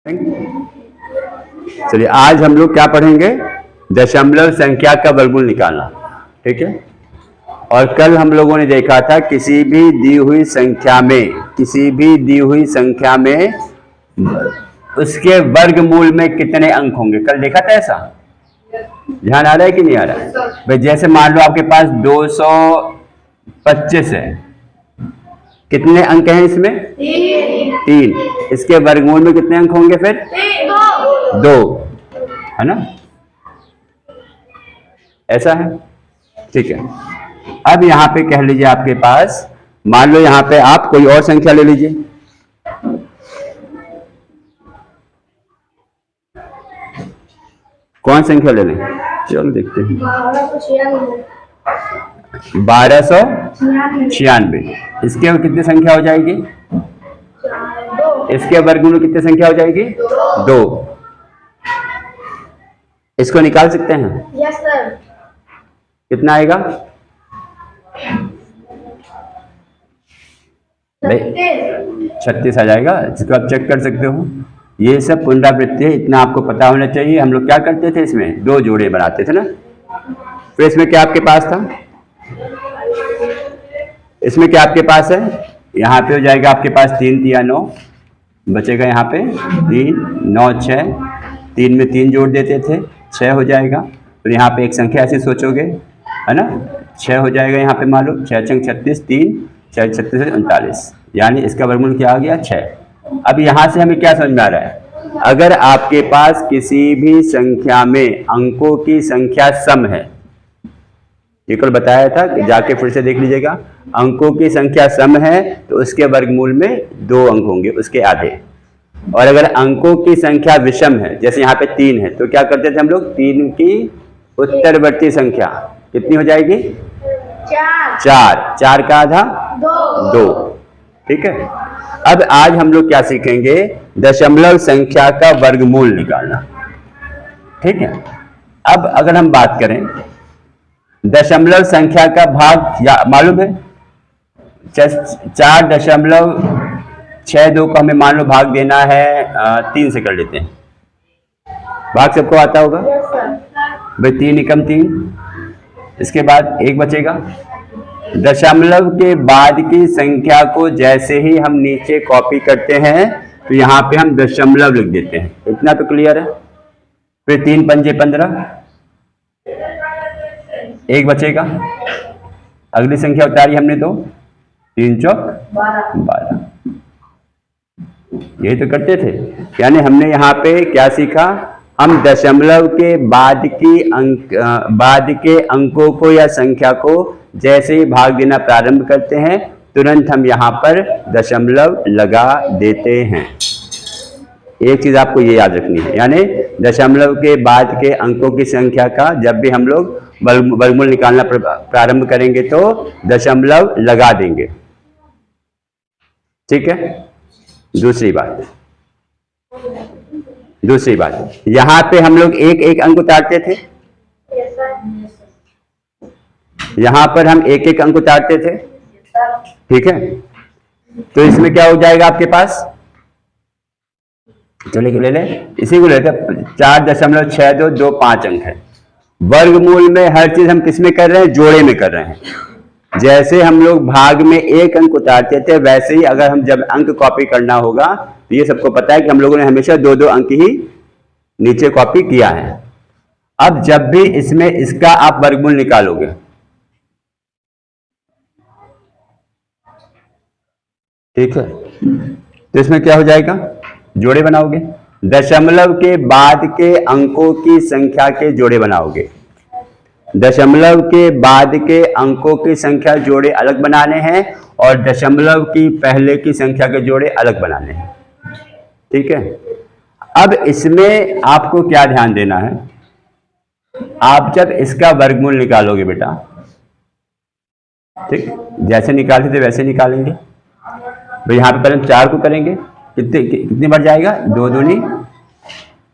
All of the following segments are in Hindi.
चलिए आज हम लोग क्या पढ़ेंगे, दशमलव संख्या का वर्गमूल निकालना। ठीक है। और कल हम लोगों ने देखा था किसी भी दी हुई संख्या में उसके वर्गमूल में कितने अंक होंगे। कल देखा था ऐसा, ध्यान आ रहा है कि नहीं आ रहा है भाई। जैसे मान लो आपके पास 225 है, कितने अंक हैं इसमें? तीन। इसके वर्गमूल में कितने अंक होंगे फिर? दो, है ना, ऐसा है। ठीक है। अब यहां पे कह लीजिए आपके पास, मान लो यहां पे आप कोई और संख्या ले लीजिए। कौन संख्या ले लें? चलो देखते हैं। 1296। इसके कितनी संख्या हो जाएगी? इसके वर्गमूल में कितनी संख्या हो जाएगी? दो। इसको निकाल सकते हैं? Yes sir. कितना आएगा? 36 आ जाएगा। इसको आप चेक कर सकते हो। ये सब पुनरावृत्ति है, इतना आपको पता होना चाहिए। हम लोग क्या करते थे, इसमें दो जोड़े बनाते थे ना। फिर इसमें क्या आपके पास था? इसमें क्या आपके पास है? यहाँ पे हो जाएगा आपके पास 3 तिया 9 बचेगा। यहाँ पे 3 9 6, 3 में 3 जोड़ देते थे, 6 हो जाएगा। तो यहाँ पे एक संख्या ऐसे सोचोगे, है ना, 6 हो जाएगा। यहाँ पे मान लो 6 छंग 36, 3 6 36 39, यानी इसका वर्गमूल क्या आ गया? 6। अब यहाँ से हमें क्या समझ में आ रहा है? अगर आपके पास किसी भी संख्या में अंकों की संख्या सम है, ये कल बताया था कि जाके फिर से देख लीजिएगा, अंकों की संख्या सम है तो उसके वर्गमूल में 2 अंक होंगे, उसके आधे। और अगर अंकों की संख्या विषम है, जैसे यहाँ पे 3 है, तो क्या करते थे हम लोग? 3 की उत्तरवर्ती संख्या कितनी हो जाएगी? 4। 4 का आधा 2। ठीक है। अब आज हम लोग क्या सीखेंगे? दशमलव संख्या का वर्गमूल निकालना। ठीक है। अब अगर हम बात करें दशमलव संख्या का भाग, या मालूम है 4.62 को हमें मान लो भाग देना है 3 से कर लेते हैं। भाग सबको आता होगा भाई। 3 एकम 3, इसके बाद 1 बचेगा। दशमलव के बाद की संख्या को जैसे ही हम नीचे कॉपी करते हैं तो यहाँ पे हम दशमलव लिख देते हैं। इतना तो क्लियर है। फिर 3 पंजे 15, 1 बचेगा। अगली संख्या उतारी हमने तो 3 चौक 12। यही तो करते थे। यानी हमने यहाँ पे क्या सीखा? हम दशमलव के बाद के अंकों को या संख्या को जैसे ही भाग देना प्रारंभ करते हैं, तुरंत हम यहाँ पर दशमलव लगा देते हैं। एक चीज आपको ये याद रखनी है, यानी दशमलव के बाद के अंकों की संख्या का जब भी हम लोग वर्गमूल निकालना प्रारंभ करेंगे तो दशमलव लगा देंगे। ठीक है। दूसरी बात, यहां पे हम लोग एक एक अंक उतारते थे। यहां पर हम एक एक अंक उतारते थे। ठीक है। तो इसमें क्या हो जाएगा आपके पास? चलिए ले ले, इसी को लेते 4.6225 अंक है। वर्गमूल में हर चीज हम किसमें कर रहे हैं? जोड़े में कर रहे हैं। जैसे हम लोग भाग में 1 अंक उतारते थे, वैसे ही अगर हम जब अंक कॉपी करना होगा तो ये सबको पता है कि हम लोगों ने हमेशा 2-2 अंक ही नीचे कॉपी किया है। अब जब भी इसमें इसका आप वर्गमूल निकालोगे, ठीक है, तो इसमें क्या हो जाएगा? जोड़े बनाओगे। दशमलव के बाद के अंकों की संख्या के जोड़े बनाओगे। दशमलव के बाद के अंकों की संख्या जोड़े अलग बनाने हैं और दशमलव की पहले की संख्या के जोड़े अलग बनाने हैं। ठीक है। अब इसमें आपको क्या ध्यान देना है? आप जब इसका वर्गमूल निकालोगे बेटा, ठीक, जैसे निकालते थे वैसे निकालेंगे। तो यहां पे पहले 4 को करेंगे, कितनी बार जाएगा? 2 दूनी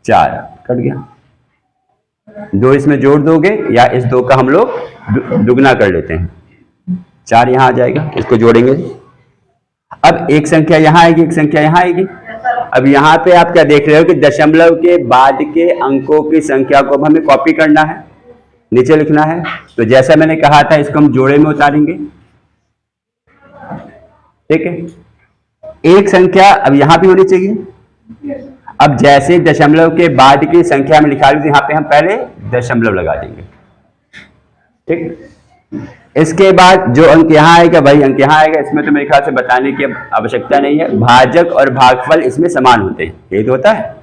4, कट गया। 2 इसमें जोड़ दोगे या इस 2 का हम लोग दुगना कर लेते हैं, 4 यहां आ जाएगा। इसको जोड़ेंगे। अब एक संख्या यहां आएगी, एक संख्या यहां आएगी। अब यहाँ पे आप क्या देख रहे हो कि दशमलव के बाद के अंकों की संख्या को हमें कॉपी करना है, नीचे लिखना है। तो जैसा मैंने कहा था इसको हम जोड़े में उतारेंगे, ठीक है। एक संख्या अब यहाँ भी होनी चाहिए। अब जैसे दशमलव के बाद की संख्या में निकाली तो यहाँ पे हम पहले दशमलव लगा देंगे, ठीक। इसके बाद जो अंक यहाँ आएगा वही अंक यहाँ आएगा। इसमें तो मेरे ख्याल से बताने की आवश्यकता नहीं है। भाजक और भागफल इसमें समान होते हैं, यही तो होता है,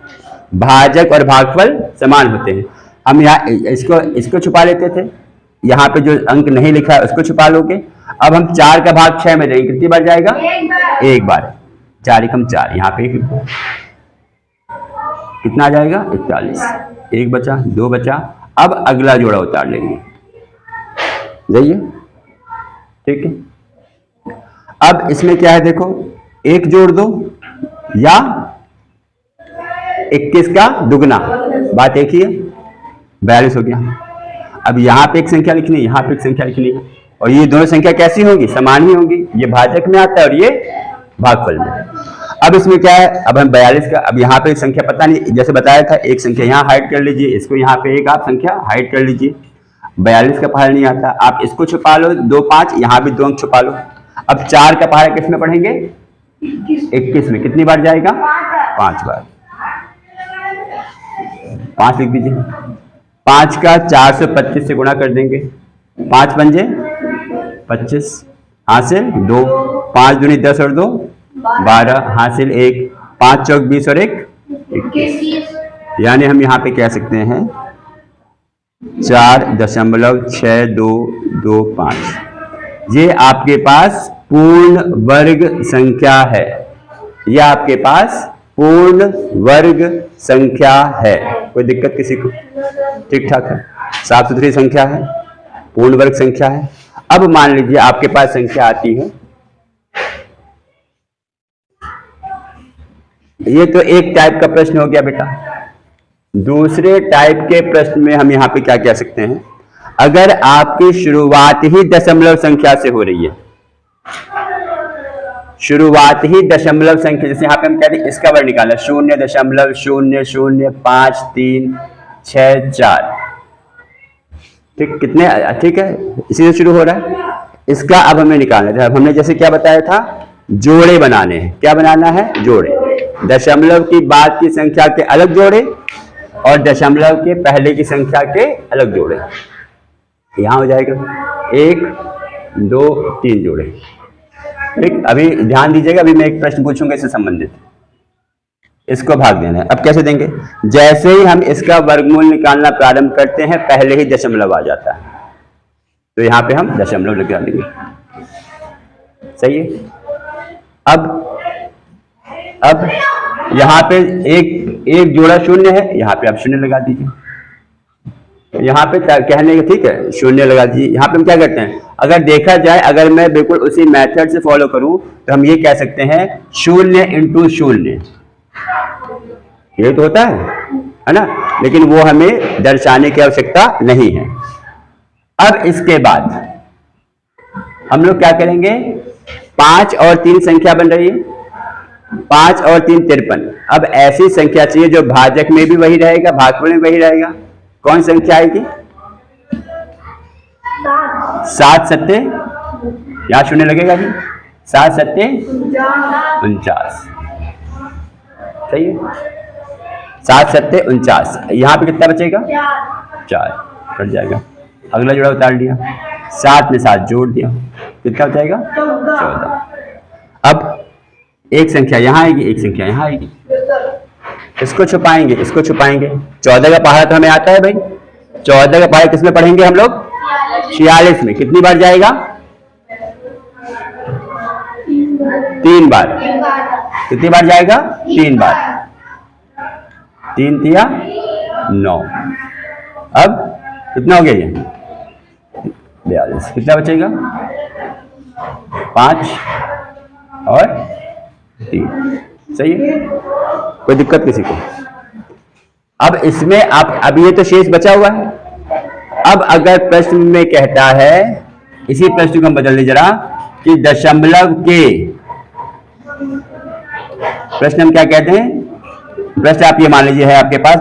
भाजक और भागफल समान होते हैं। हम यहाँ इसको छुपा लेते थे, यहाँ पे जो अंक नहीं लिखा है उसको छुपा लोगे। अब हम 4 का भाग 6 में देंगे, कितनी बार जाएगा? एक बार। 4 एकम 4, यहाँ पे कितना आ जाएगा? 41। एक बचा, 2 बचा। अब अगला जोड़ा उतार लेंगे, जाइए, ठीक है। अब इसमें क्या है देखो, 1 जोड़ दो या 21 का दुगना, बात एक ही है, 42 हो गया। अब यहाँ पे एक संख्या लिखनी है, यहाँ पे एक संख्या लिखनी है, और ये दोनों संख्या कैसी होंगी? समान ही होंगी। ये भाजक में आता है और ये भागफल में। अब इसमें क्या है, अब हम 42 का, अब यहाँ पे संख्या पता नहीं, जैसे बताया था एक संख्या यहाँ हाइड कर लीजिए, इसको यहाँ पे एक आप संख्या हाइड कर लीजिए। 42 का पहाड़ नहीं आता, आप इसको छुपा लो, 2 5, यहाँ भी 2 अंक छुपा लो। अब 4 का पहाड़ किस में पढ़ेंगे? 21 में। कितनी बार जाएगा? 5 बार। 5 लिख दीजिए। 5 का 425 से गुणा कर देंगे, 5 पंजे 25, हासिल 2, 5 दूनी 10 और 2 12, हासिल 1, 5 चौक 20 और 1 21। यानी हम यहाँ पे कह सकते हैं 4.6225। ये आपके पास पूर्ण वर्ग संख्या है, ये आपके पास पूर्ण वर्ग संख्या है। कोई दिक्कत किसी को? ठीक ठाक है, साफ सुथरी संख्या है, पूर्ण वर्ग संख्या है। अब मान लीजिए आपके पास संख्या आती है, ये तो एक टाइप का प्रश्न हो गया बेटा। दूसरे टाइप के प्रश्न में हम यहाँ पे क्या कह सकते हैं, अगर आपकी शुरुआत ही दशमलव संख्या से हो रही है, शुरुआत ही दशमलव संख्या, जैसे यहाँ पे हम कहते हैं इसका वर्ग निकालना 0.005364, ठीक, कितने, ठीक है, इसी से शुरू हो रहा है। इसका अब हमें निकालना था। अब हमने जैसे क्या बताया था, जोड़े बनाने हैं। क्या बनाना है? जोड़े। दशमलव की बाद की संख्या के अलग जोड़े और दशमलव के पहले की संख्या के अलग जोड़े। यहां हो जाएगा 1 2 3 जोड़े, ठीक। अभी ध्यान दीजिएगा, अभी मैं एक प्रश्न पूछूंगा इससे संबंधित, इसको भाग देना है। अब कैसे देंगे? जैसे ही हम इसका वर्गमूल निकालना प्रारंभ करते हैं पहले ही दशमलव आ जाता है, तो यहां पे हम दशमलव लगा देंगे, सही है। अब यहाँ पे एक जोड़ा शून्य है, यहाँ पे आप शून्य लगा दीजिए। यहाँ पे कहने का, ठीक है, शून्य लगा दीजिए। यहाँ पे हम क्या करते हैं, अगर देखा जाए, अगर मैं बिल्कुल उसी मेथड से फॉलो करूं तो हम ये कह सकते हैं 0 इंटू 0, ये तो होता है ना, लेकिन वो हमें दर्शाने की आवश्यकता नहीं है। अब इसके बाद हम लोग क्या करेंगे, 5 और 3 संख्या बन रही है, 5 और 3 53। अब ऐसी संख्या चाहिए जो भाजक में भी वही रहेगा, भागफल में वही रहेगा। कौन संख्या आएगी? 7 सत्ते, यहां शून्य लगेगा जी, 7 सत्ते 49, सही है। 7 सत्ते 49, यहाँ पे कितना बचेगा? 4 कट जाएगा। अगला जोड़ा उतार लिया, 7 में 7 जोड़ दिया, कितना बचेगा? 14। अब एक संख्या यहाँ आएगी, एक संख्या यहाँ आएगी, इसको छुपाएंगे, इसको छुपाएंगे। 14 का पहाड़ा तो हमें आता है भाई, 14 का पहाड़ा किसमें पढ़ेंगे हम लोग? 46 में। कितनी बार जाएगा? 3 बार। कितनी बार जाएगा? 3 बार। 3 तिया 9। अब कितना हो गया ये? 42। कितना बचेगा? 5 और 3, सही है। कोई दिक्कत किसी को? अब इसमें आप, अब ये तो शेष बचा हुआ है। अब अगर प्रश्न में कहता है, इसी प्रश्न को हम बदल दें जरा, कि दशमलव के प्रश्न हम क्या कहते हैं? प्रश्न आप ये मान लीजिए है आपके पास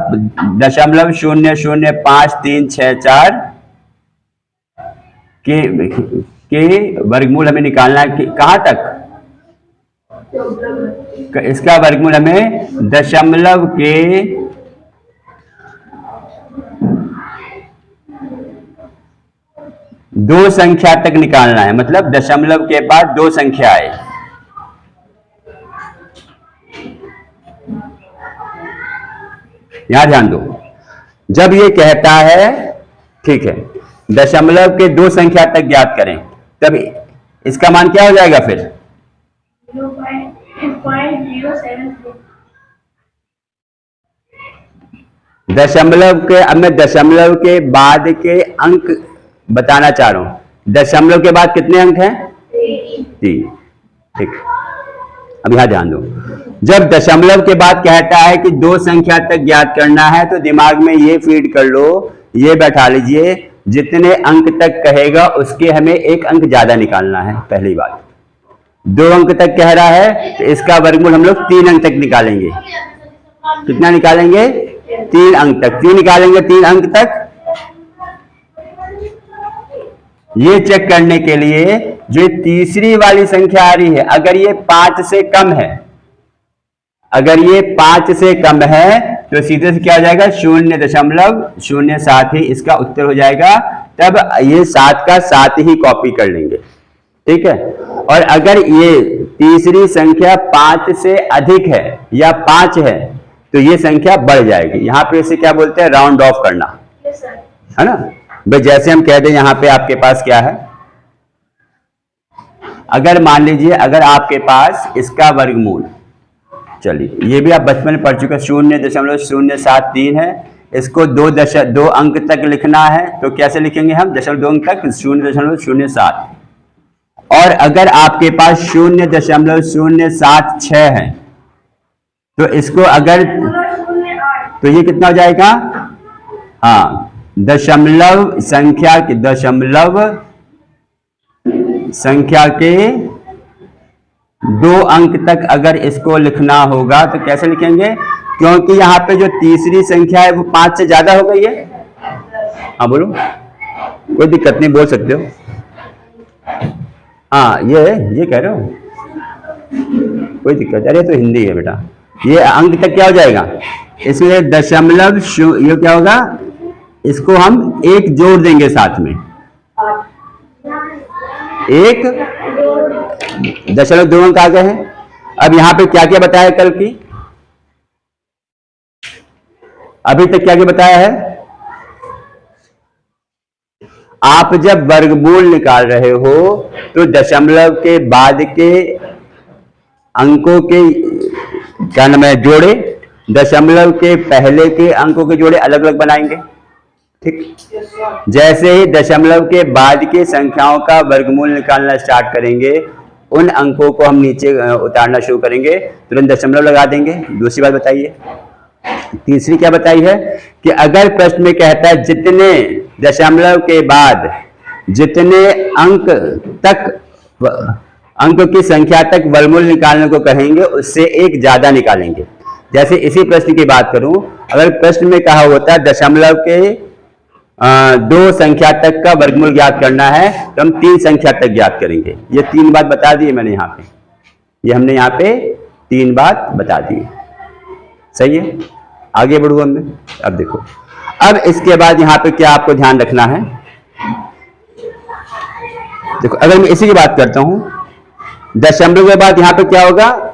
0.00534 के वर्गमूल हमें निकालना है कहां तक? इसका वर्गमूल हमें दशमलव के 2 संख्या तक निकालना है, मतलब दशमलव के बाद 2 संख्या आए। यहां ध्यान दो, जब ये कहता है ठीक है दशमलव के 2 संख्या तक ज्ञात करें, तब इसका मान क्या हो जाएगा फिर? 0.073। दशमलव के, अब मैं दशमलव के बाद के अंक बताना चाह रहा हूं। दशमलव के बाद कितने अंक हैं? 3। ठीक, अब यहां ध्यान दो, जब दशमलव के बाद कहता है कि 2 संख्या तक ज्ञात करना है, तो दिमाग में ये फीड कर लो, ये बैठा लीजिए, जितने अंक तक कहेगा उसके हमें 1 अंक ज्यादा निकालना है। पहली बात, 2 अंक तक कह रहा है तो इसका वर्गमूल हम लोग 3 अंक तक निकालेंगे। कितना निकालेंगे? 3 अंक तक। 3 निकालेंगे 3 अंक तक। ये चेक करने के लिए जो तीसरी वाली संख्या आ रही है, अगर ये 5 से कम है, अगर ये 5 से कम है तो सीधे से क्या हो जाएगा? 0.07 ही इसका उत्तर हो जाएगा। तब ये 7 का 7 ही कॉपी कर लेंगे, ठीक है। और अगर ये तीसरी संख्या 5 से अधिक है या 5 है तो ये संख्या बढ़ जाएगी। यहां पे इसे क्या बोलते हैं? राउंड ऑफ करना, है ना भाई। जैसे हम कह दें यहां पे आपके पास क्या है, अगर मान लीजिए अगर आपके पास इसका वर्गमूल, चलिए ये भी आप बचपन में पढ़ चुके, 0.073 है, इसको 2 अंक तक लिखना है तो कैसे लिखेंगे हम? 2 अंक तक 0.07। और अगर आपके पास 0.076 है तो इसको अगर, तो ये कितना हो जाएगा? हाँ, दशमलव संख्या के 2 अंक तक अगर इसको लिखना होगा तो कैसे लिखेंगे? क्योंकि यहां पे जो तीसरी संख्या है वो 5 से ज्यादा हो गई है। हाँ बोलो, कोई दिक्कत नहीं, बोल सकते हो। हाँ ये कह रहे हो, कोई दिक्कत? अरे तो हिंदी है बेटा। ये अंक तक क्या हो जाएगा? इसलिए दशमलव ये क्या होगा? इसको हम 1 जोड़ देंगे साथ में, 1 दशमलव 2 अंक आ गए हैं। अब यहां पे क्या क्या बताया कल की? अभी तक क्या क्या बताया है? आप जब वर्गमूल निकाल रहे हो तो दशमलव के बाद के अंकों के क्या नाम है? जोड़े, दशमलव के पहले के अंकों के जोड़े अलग अलग बनाएंगे, ठीक। जैसे ही दशमलव के बाद की संख्याओं का वर्गमूल निकालना स्टार्ट करेंगे, उन अंकों को हम नीचे उतारना शुरू करेंगे, तुरंत दशमलव लगा देंगे। दूसरी बात बताइए, तीसरी क्या बताई है कि अगर प्रश्न में कहता है जितने दशमलव के बाद जितने अंक तक अंक की संख्या तक वर्गमूल निकालने को कहेंगे उससे 1 ज्यादा निकालेंगे। जैसे इसी प्रश्न की बात करूं, अगर प्रश्न में कहा होता है दशमलव के 2 संख्या तक का वर्गमूल ज्ञात करना है तो हम 3 संख्या तक ज्ञात करेंगे। ये 3 बात बता दी मैंने यहाँ पे, ये हमने यहाँ पे 3 बात बता दी, सही है। आगे बढ़ू हमने, अब देखो, अब इसके बाद यहाँ पे क्या आपको ध्यान रखना है। देखो अगर मैं इसी की बात करता हूं, दशमलव के बाद यहाँ पे क्या होगा?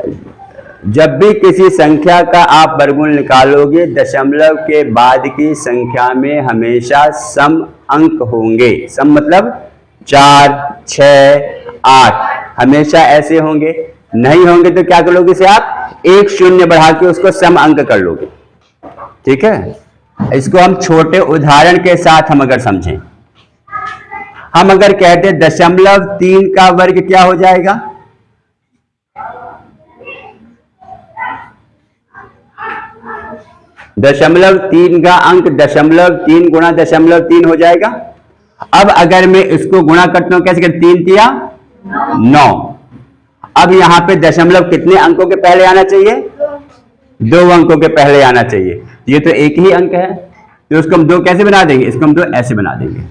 जब भी किसी संख्या का आप वर्गमूल निकालोगे, दशमलव के बाद की संख्या में हमेशा सम अंक होंगे। सम मतलब 4, 6, 8 हमेशा ऐसे होंगे। नहीं होंगे तो क्या कर लोगे? इसे आप 1 शून्य बढ़ा के उसको सम अंक कर लोगे, ठीक है। इसको हम छोटे उदाहरण के साथ हम अगर समझें, हम अगर कहते 0.3 का वर्ग क्या हो जाएगा? दशमलव 3 का अंक 0.3 गुणा 0.3 हो जाएगा। अब अगर मैं इसको गुणा करता हूं, कैसे करते? 3 तिया 9। अब यहां पे दशमलव कितने अंकों के पहले आना चाहिए? दो अंकों के पहले आना चाहिए। ये तो एक ही अंक है, तो उसको हम दो कैसे बना देंगे, इसको हम दो ऐसे बना देंगे।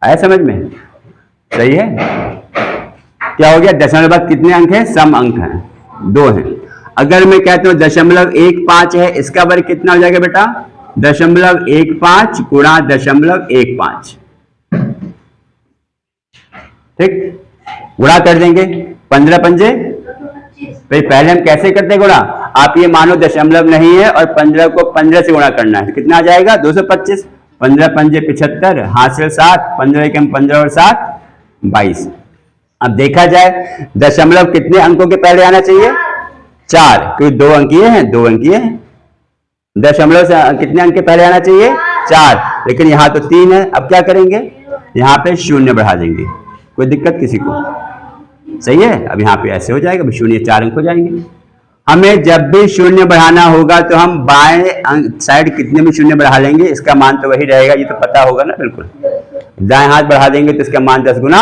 आया समझ में? सही है। क्या हो गया, दशमलव बाद कितने अंक हैं, सम अंक हैं, दो हैं। अगर मैं कहता हूं 0.15 है, इसका वर्ग कितना हो जाएगा बेटा, 0.15 गुणा 0.15। ठीक, गुणा कर देंगे, 15 पंजे। पहले हम कैसे करते हैं गुणा, आप ये मानो दशमलव नहीं है और 15 को 15 से गुणा करना है, कितना आ जाएगा 225। 15 पंजे 75, हासिल 7, 15 के 15 और 7 22। अब देखा जाए दशमलव कितने अंकों के पहले आना चाहिए, 4, क्योंकि दो अंकीय है, दो अंकीय है। दशमलव से कितने अंक के पहले आना चाहिए, 4, लेकिन यहाँ तो 3 है। अब क्या करेंगे, यहाँ पे शून्य बढ़ा देंगे, कोई दिक्कत किसी को, सही है। अब यहाँ पे ऐसे हो जाएगा, शून्य 4 अंक हो जाएंगे। हमें जब भी शून्य बढ़ाना होगा तो हम बाएं साइड कितने में शून्य बढ़ा लेंगे, इसका मान तो वही रहेगा, ये तो पता होगा ना बिल्कुल। दाएं हाथ बढ़ा देंगे तो इसका मान 10 गुना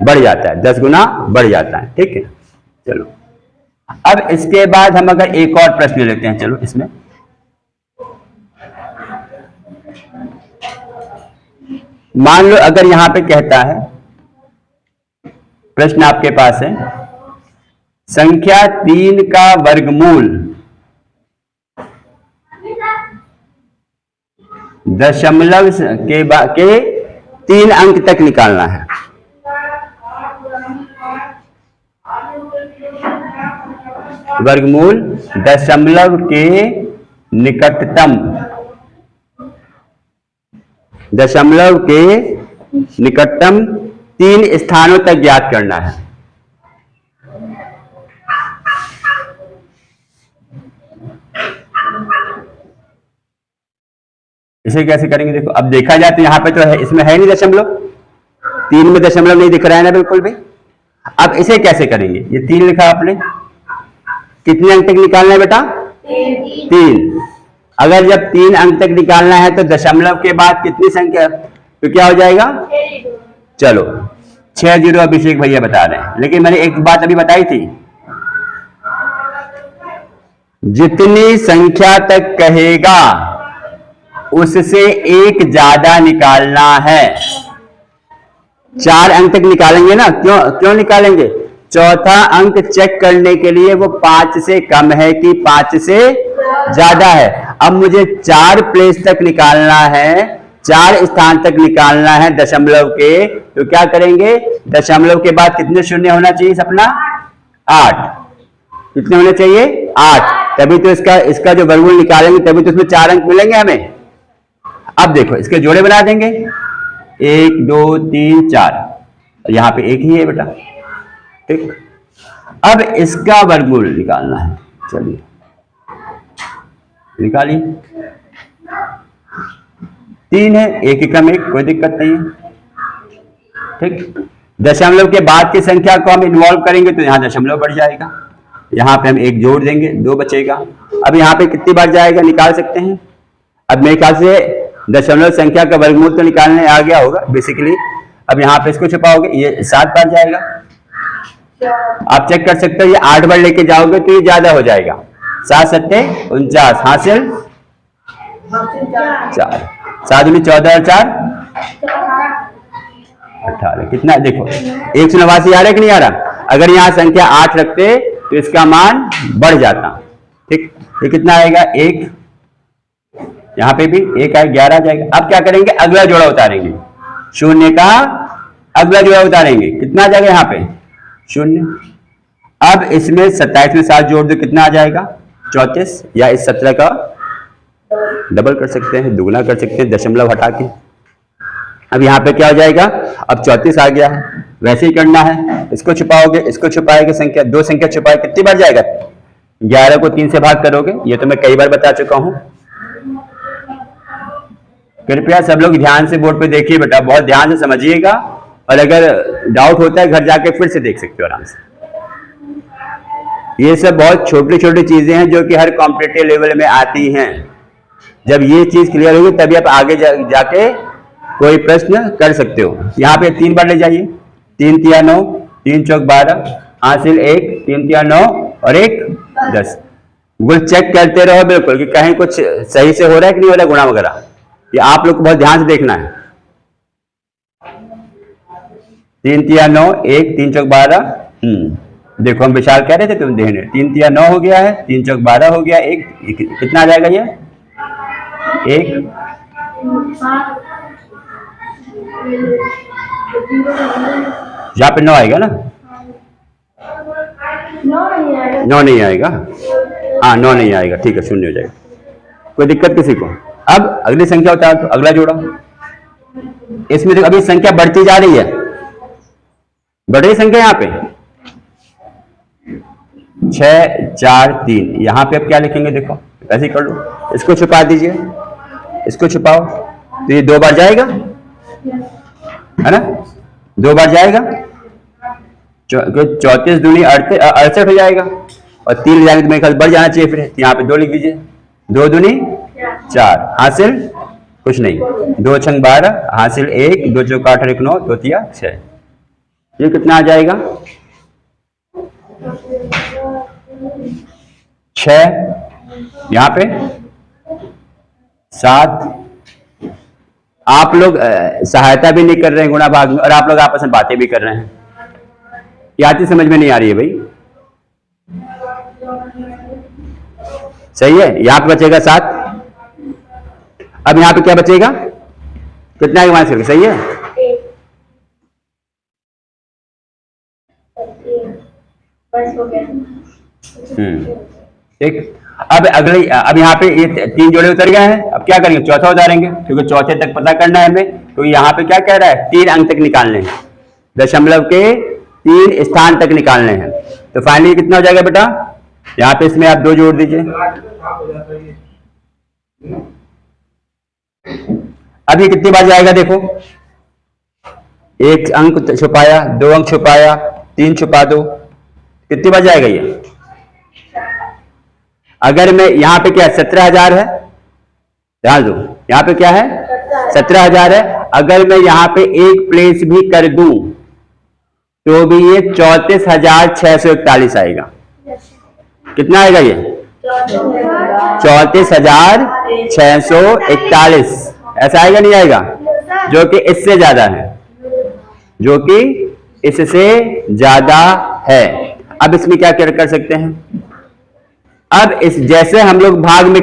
बढ़ जाता है, 10 गुना बढ़ जाता है। ठीक है, चलो अब इसके बाद हम अगर एक और प्रश्न लेते हैं, चलो इसमें मान लो अगर यहां पे कहता है, प्रश्न आपके पास है, संख्या 3 का वर्गमूल दशमलव के 3 अंक तक निकालना है। वर्गमूल दशमलव के निकटतम, दशमलव के निकटतम 3 स्थानों तक ज्ञात करना है। इसे कैसे करेंगे, देखो अब देखा जाए तो यहां पे तो है, इसमें है नहीं दशमलव, 3 में दशमलव नहीं दिख रहा है ना बिल्कुल भी। अब इसे कैसे करेंगे, ये 3 लिखा आपने, कितने अंक तक निकालना है बेटा, 3। अगर जब 3 अंक तक निकालना है तो दशमलव के बाद कितनी संख्या, तो क्या हो जाएगा, चलो 60 अभिषेक भैया बता रहे हैं, लेकिन मैंने एक बात अभी बताई थी, जितनी संख्या तक कहेगा उससे एक ज्यादा निकालना है। 4 अंक तक निकालेंगे ना, क्यों निकालेंगे, चौथा अंक चेक करने के लिए वो 5 से कम है कि 5 से ज्यादा है। अब मुझे 4 प्लेस तक निकालना है, 4 स्थान तक निकालना है दशमलव के, तो क्या करेंगे, दशमलव के बाद कितने शून्य होना चाहिए सपना, 8। कितने होने चाहिए, 8, तभी तो इसका जो वर्गमूल निकालेंगे तभी तो इसमें 4 अंक मिलेंगे हमें। अब देखो इसके जोड़े बना देंगे, 1 2 3 4, यहां पे एक ही है बेटा। ठीक, अब इसका वर्गमूल निकालना है, चलिए निकालिए। 3 है, 1 कम 1, कोई दिक्कत नहीं है। ठीक, दशमलव के बाद की संख्या को हम इन्वॉल्व करेंगे तो यहां दशमलव बढ़ जाएगा, यहां पे हम 1 जोड़ देंगे, 2 बचेगा। अब यहां पे कितनी बार जाएगा निकाल सकते हैं। अब मेरे ख्याल से दशमलव संख्या का वर्गमूल तो निकालने आ गया होगा बेसिकली। अब यहाँ पे इसको छुपाओगे, ये 7 बार जाएगा। आप चेक कर सकते हो, ये 8 बार लेके जाओगे तो ये ज्यादा हो जाएगा, 7 7 49, हासिल 4, 7 में 14 और 4 18, कितना देखो 189 आ रहा है कि नहीं आ रहा। अगर यहाँ संख्या 8 रखते तो इसका मान बढ़ जाता। ठीक, ये कितना आएगा, 1, यहां पे भी 1 आए, 11 आ जाएगा। अब क्या करेंगे, अगला जोड़ा उतारेंगे, शून्य का अगला जोड़ा उतारेंगे, कितना आ जाएगा यहाँ पे 0। अब इसमें 27 में 7 जोड़ दो, कितना आ जाएगा 34, या इस 17 का डबल कर सकते हैं, दुगना कर सकते हैं दशमलव हटा के। अब यहाँ पे क्या हो जाएगा, अब 34 आ गया है, वैसे ही करना है, इसको छुपाओगे, इसको छुपाएगा, संख्या 2 संख्या छुपाए, कितनी बार जाएगा, 11 को 3 से भाग करोगे, ये तो मैं कई बार बता चुका हूं। कृपया सब लोग ध्यान से बोर्ड पे देखिए बेटा, बहुत ध्यान से समझिएगा, और अगर डाउट होता है घर जाके फिर से देख सकते हो आराम से। ये सब बहुत छोटी छोटी चीजें हैं जो कि हर कॉम्पिटिटिव लेवल में आती हैं। जब ये चीज क्लियर होगी तभी आप आगे जाके कोई प्रश्न कर सकते हो। यहाँ पे 3 बार ले जाइए, 3 तिया 9, 3 चौक 12, हासिल 1, 3 तिया 9 और 1 10। बिल्कुल चेक करते रहो बिल्कुल कि कहीं कुछ सही से हो रहा है कि नहीं हो रहा है गुणा वगैरह, ये आप लोग को बहुत ध्यान से देखना है। 3 तिया 9, 1 3 चौक 12। देखो हम विशाल कह रहे थे तुम देख रहे, 3 तिया 9 हो गया है, 3 चौक 12 हो गया, एक कितना आ जाएगा ये? 1 यहाँ पे 9 आएगा ना? 9 नहीं आएगा, हाँ 9 नहीं आएगा, ठीक है, शून्य हो जाएगा। कोई दिक्कत किसी को? अब अगली संख्या होता है तो अगला जोड़ा, इसमें देखो अभी संख्या बढ़ती जा रही है, बढ़ रही संख्या यहाँ पे 6 4 3। यहाँ पे अब क्या लिखेंगे देखो, ऐसे ही कर लो, इसको छुपा दीजिए, इसको छुपाओ, तो ये 2 बार जाएगा है ना, 2 बार जाएगा, 34 दूनी 68 हो जाएगा, और 3 ले जाएंगे तो मेरे ख्याल बढ़ जाना चाहिए, फिर यहाँ पे 2 लिख दीजिए, 2 दूनी 4, हासिल कुछ नहीं, 2 छंग 12, हासिल 1, 2 चौक 8 1 9, 2 तिया 6। ये कितना आ जाएगा? 6 यहाँ पे 7। आप लोग सहायता भी नहीं कर रहे हैं गुणा भाग में, और आप लोग आपस में बातें भी कर रहे हैं, क्या चीज समझ में नहीं आ रही है भाई? सही है, यहां पे बचेगा 7। अब यहां पे क्या बचेगा? कितना माइनस करके? सही है, ठीक। अब अगले, अब यहाँ पे ये 3 जोड़े उतर गए हैं, अब क्या करेंगे? चौथा उतारेंगे, क्योंकि चौथे तक पता करना है हमें, तो यहाँ पे क्या कह रहा है? 3 अंक तक निकालने हैं, दशमलव के 3 स्थान तक निकालने हैं। तो फाइनली कितना हो जाएगा बेटा? यहाँ पे इसमें आप 2 जोड़ दीजिए। अब ये कितनी बार जाएगा देखो, 1 अंक छुपाया, 2 अंक छुपाया, 3 छुपा दो, कितनी बार जाएगा ये? अगर मैं यहाँ पे क्या 17,000 है, ध्यान दो, यहाँ पे क्या है? 17,000 है। अगर मैं यहाँ पे एक प्लेस भी कर दूं तो भी ये 34,641 आएगा। कितना आएगा ये? 34,641। ऐसा आएगा नहीं आएगा? जो कि इससे ज्यादा है, जो कि इससे ज्यादा है। अब इसमें क्या कर सकते हैं? अब इस जैसे हम लोग भाग में